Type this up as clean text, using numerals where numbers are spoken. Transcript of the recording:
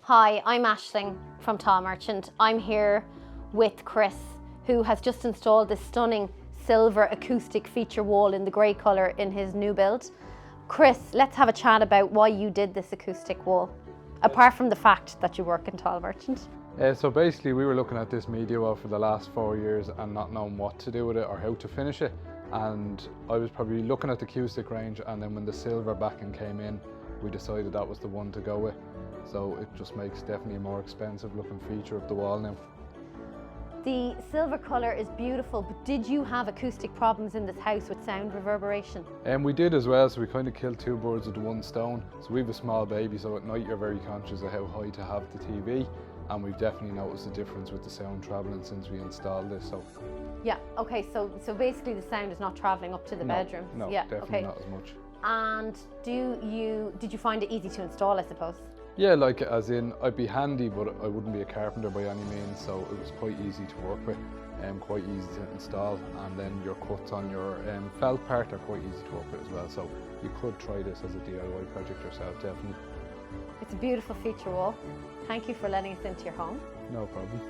Hi, I'm Aisling from Tall Merchant. I'm here with Chris, who has just installed this stunning silver acoustic feature wall in the grey colour in his new build. Chris, let's have a chat about why you did this acoustic wall, apart from the fact that you work in Tall Merchant. So basically we were looking at this media wall for the last 4 years and not knowing what to do with it or how to finish it, and I was probably looking at the acoustic range, and then when the silver backing came in, we decided that was the one to go with. So it just makes definitely a more expensive looking feature of the wall now. The silver colour is beautiful, but did you have acoustic problems in this house with sound reverberation? And we did as well, so we kind of killed two birds with one stone. So we have a small baby, so at night you're very conscious of how high to have the TV, and we've definitely noticed a difference with the sound travelling since we installed this. So yeah, okay, so basically the sound is not travelling up to the bedroom. No, yeah, definitely okay. not as much. And did you find it easy to install, I suppose? Yeah, like as in, I'd be handy, but I wouldn't be a carpenter by any means, so it was quite easy to work with, quite easy to install, and then your cuts on your felt part are quite easy to work with as well, so you could try this as a DIY project yourself, definitely. It's a beautiful feature wall. Thank you for letting us into your home. No problem.